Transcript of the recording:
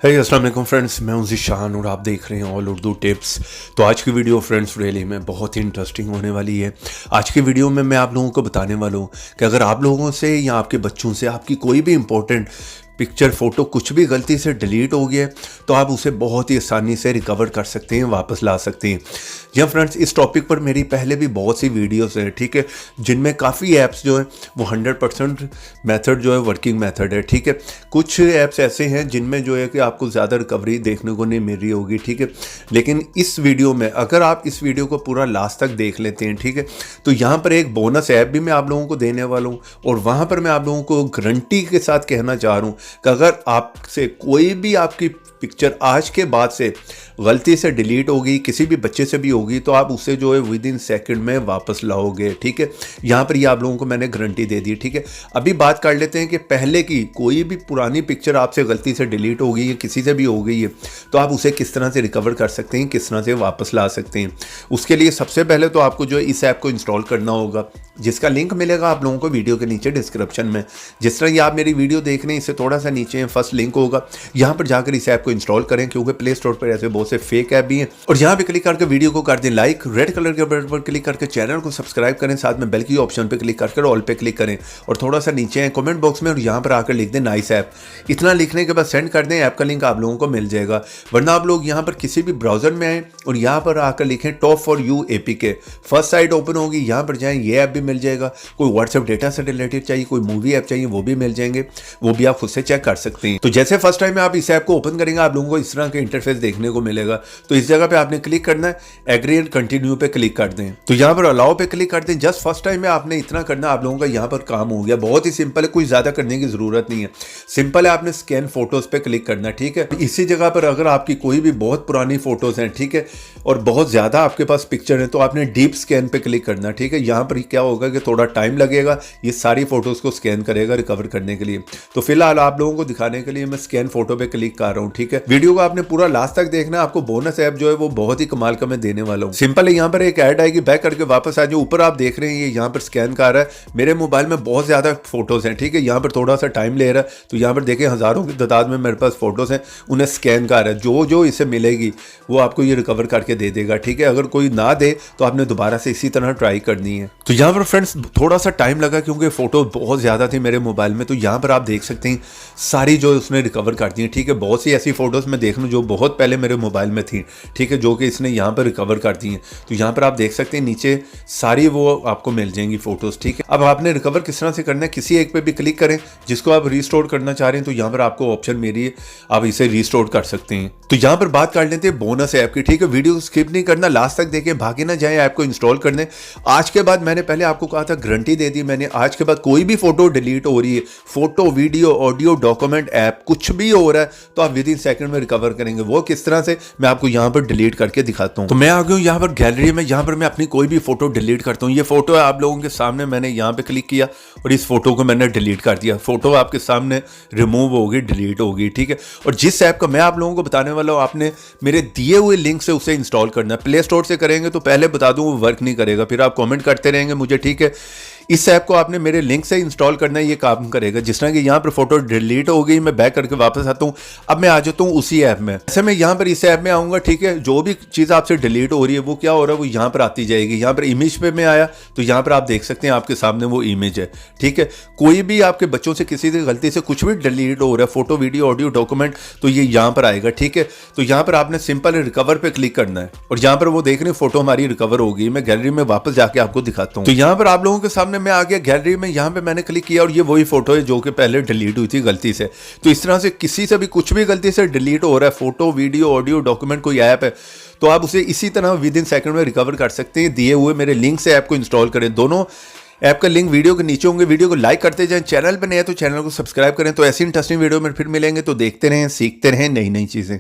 हे अस्सलाम वालेकुम फ्रेंड्स, मैं हूं ज़ीशान और आप देख रहे हैं ऑल उर्दू टिप्स। तो आज की वीडियो फ्रेंड्स रियली में बहुत ही इंटरेस्टिंग होने वाली है। आज की वीडियो में मैं आप लोगों को बताने वाला हूं कि अगर आप लोगों से या आपके बच्चों से आपकी कोई भी इंपॉर्टेंट पिक्चर फोटो कुछ भी गलती से डिलीट हो गया तो आप उसे बहुत ही आसानी से रिकवर कर सकते हैं, वापस ला सकते हैं। या फ्रेंड्स, इस टॉपिक पर मेरी पहले भी बहुत सी वीडियोस हैं, ठीक है, जिनमें काफ़ी ऐप्स जो है वो 100% मेथड जो है वर्किंग मेथड है, ठीक है। कुछ ऐप्स ऐसे हैं जिनमें जो है कि आपको ज़्यादा रिकवरी देखने को नहीं मिल रही होगी, ठीक है। लेकिन इस वीडियो में अगर आप इस वीडियो को पूरा लास्ट तक देख लेते हैं, ठीक है, तो यहाँ पर एक बोनस ऐप भी मैं आप लोगों को देने वाला हूँ और वहाँ पर मैं आप लोगों को गारंटी के साथ कहना चाह रहा हूँ कि अगर आपसे कोई भी आपकी पिक्चर आज के बाद से गलती से डिलीट होगी, किसी भी बच्चे से भी होगी, तो आप उसे जो है विद इन सेकंड में वापस लाओगे, ठीक है। यहाँ पर ये आप लोगों को मैंने गारंटी दे दी, ठीक है। अभी बात कर लेते हैं कि पहले की कोई भी पुरानी पिक्चर आपसे गलती से डिलीट हो गई है, किसी से भी हो गई है, तो आप उसे किस तरह से रिकवर कर सकते हैं, किस तरह से वापस ला सकते हैं। उसके लिए सबसे पहले तो आपको जो है इस ऐप को इंस्टॉल करना होगा, जिसका लिंक मिलेगा आप लोगों को वीडियो के नीचे डिस्क्रिप्शन में। जिस तरह ये आप मेरी वीडियो देख रहे हैं, इससे थोड़ा सा नीचे फर्स्ट लिंक होगा, यहाँ पर जाकर इस ऐप को इंस्टॉल करें, क्योंकि प्ले स्टोर पर ऐसे बहुत से फेक ऐप भी हैं। और यहाँ पे क्लिक करके वीडियो को कर दें लाइक, रेड कलर के बटन पर क्लिक करके चैनल को सब्सक्राइब करें, साथ में बेल की ऑप्शन पे क्लिक करके ऑल पे क्लिक करें और थोड़ा सा नीचे है कमेंट बॉक्स में और यहाँ पर आकर लिख दें नाइस ऐप। इतना लिखने के बाद सेंड कर दें, ऐप का लिंक आप लोगों को मिल जाएगा। वरना आप लोग यहाँ पर किसी भी ब्राउजर में आए और यहाँ पर आकर लिखें top for you APK, first sight open होगी, यहाँ पर जाएं, ये ऐप भी मिल जाएगा। कोई व्हाट्सएप डेटा से रिलेटेड चाहिए, कोई मूवी ऐप चाहिए, वो भी मिल जाएंगे, वो भी आप खुद से चेक कर सकते हैं। तो जैसे फर्स्ट टाइम में आप इस ऐप को ओपन करेंगे, आप लोगों को इस तरह का इंटरफेस देखने को मिलेगा। तो इस जगह पे आपने क्लिक करना है, एग्री एंड कंटिन्यू पे क्लिक कर दें। तो यहाँ पर अलाउ पे क्लिक कर दें। जस्ट फर्स्ट टाइम में आपने इतना करना, आप लोगों का यहाँ पर काम हो गया। बहुत ही सिंपल है, कोई ज्यादा करने की जरूरत नहीं है, सिंपल है। आपने स्कैन फोटोज पे क्लिक करना, ठीक है। इसी जगह पर अगर आपकी कोई भी बहुत पुरानी फोटोज हैं, ठीक है, और बहुत ज्यादा आपके पास पिक्चर है, तो आपने डीप स्कैन पे क्लिक करना, ठीक है। यहाँ पर क्या होगा कि थोड़ा टाइम लगेगा, ये सारी फोटोज को स्कैन करेगा रिकवर करने के लिए। तो फिलहाल आप लोगों को दिखाने के लिए मैं स्कैन फोटो पे क्लिक कर रहा हूँ, ठीक है। वीडियो को आपने पूरा लास्ट तक देखना है, आपको बोनस ऐप जो है वो बहुत ही कमाल का मैं देने वाला हूँ। सिंपल है, यहाँ पर एक ऐड आएगी, बैक करके वापस आ जाओ। ऊपर आप देख रहे हैं ये यहाँ पर स्कैन कर रहा है। मेरे मोबाइल में बहुत ज्यादा फोटोज हैं, ठीक है, यहाँ पर थोड़ा सा टाइम ले रहा है। तो यहाँ पर देखें हजारों की तादाद में मेरे पास फोटोज हैं, उन्हें स्कैन कर रहा है। जो जो इसे मिलेगी वो आपको ये रिकवर करके दे देगा, ठीक है। अगर कोई ना दे तो आपने दोबारा से इसी तरह ट्राई करनी है। तो यहाँ पर फ्रेंड्स थोड़ा सा टाइम लगा क्योंकि फोटो बहुत ज्यादा थी मेरे मोबाइल में। तो यहाँ पर आप देख सकते हैं सारी जो उसने रिकवर कर दी है, ठीक है। बहुत सी ऐसी फोटोज मैं देख लूँ जो बहुत पहले मेरे मोबाइल में थी, ठीक है, जो कि इसने यहाँ पर रिकवर कर दी है। तो यहाँ पर आप देख सकते हैं नीचे सारी वो आपको मिल जाएंगी फोटोज, ठीक है। अब आपने रिकवर किस तरह से करना है, किसी एक पे भी क्लिक करें जिसको आप रिस्टोर करना चाह रहे हैं। तो यहाँ पर आपको ऑप्शन मेरी है, आप इसे रिस्टोर कर सकते हैं। तो यहाँ पर बात कर लेते हैं बोनस ऐप की, ठीक है। वीडियो को स्किप नहीं करना, लास्ट तक देखें, भागे ना जाए, ऐप को इंस्टॉल करने। आज के बाद मैंने पहले आपको कहा था, गारंटी दे दी मैंने, आज के बाद कोई भी फोटो डिलीट हो रही है, photo, video, audio, document, app कुछ भी हो रहा है, तो आप विद इन सेकंड में रिकवर करेंगे। वो किस तरह से मैं आपको यहाँ पर डिलीट करके दिखाता हूँ। तो मैं आ गया हूँ यहाँ पर गैलरी में, यहाँ पर मैं अपनी कोई भी फोटो डिलीट करता हूँ। ये फोटो है आप लोगों के सामने, मैंने यहाँ पे क्लिक किया और इस फोटो को मैंने डिलीट कर दिया। फोटो आपके सामने रिमूव होगी, डिलीट होगी, ठीक है। और जिस ऐप का मैं आप लोगों को बताने वाला हूँ, आपने मेरे दिए हुए लिंक से उसे इंस्टॉल करना है। प्ले स्टोर से करेंगे तो पहले बता दूं वो वर्क नहीं करेगा, फिर आप कमेंट करते रहेंगे मुझे, ठीक है। इस ऐप को आपने मेरे लिंक से इंस्टॉल करना है, ये काम करेगा। जिस तरह कि यहाँ पर फोटो डिलीट हो गई, मैं बैक करके वापस आता हूँ। अब मैं आ जाता हूँ उसी ऐप में। ऐसे मैं यहाँ पर इस ऐप में आऊँगा, ठीक है। जो भी चीज़ आपसे डिलीट हो रही है वो क्या हो रहा है, वो यहाँ पर आती जाएगी। यहाँ पर इमेज पे मैं आया तो यहाँ पर आप देख सकते हैं आपके सामने वो इमेज है, ठीक है। कोई भी आपके बच्चों से किसी से गलती से कुछ भी डिलीट हो रहा है, फोटो, वीडियो, ऑडियो, डॉक्यूमेंट, तो ये यहाँ पर आएगा, ठीक है। तो यहाँ पर आपने सिंपल रिकवर पे क्लिक करना है और यहाँ पर वो देख रहे हैं फोटो हमारी रिकवर हो गई। मैं गैलरी में वापस जाके आपको दिखाता हूँ। तो यहाँ पर आप लोगों के सामने मैं आ गया गैलरी में, यहाँ पे मैंने क्लिक किया और ये वही फोटो है जो कि पहले डिलीट हुई थी गलती से। तो इस तरह से किसी से भी कुछ भी गलती से डिलीट हो रहा है, फोटो, वीडियो, ऑडियो, डॉक्यूमेंट, कोई ऐप है, तो आप उसे इसी तरह विद इन सेकंड में रिकवर कर सकते हैं। दिए हुए मेरे लिंक से ऐप को इंस्टॉल करें। दोनों ऐप का लिंक वीडियो के नीचे होंगे। वीडियो को लाइक करते जाएं, चैनल पर नए हैं तो चैनल को सब्सक्राइब करें। तो ऐसी इंटरेस्टिंग वीडियो में फिर मिलेंगे, तो देखते रहें, सीखते रहें नई नई चीजें।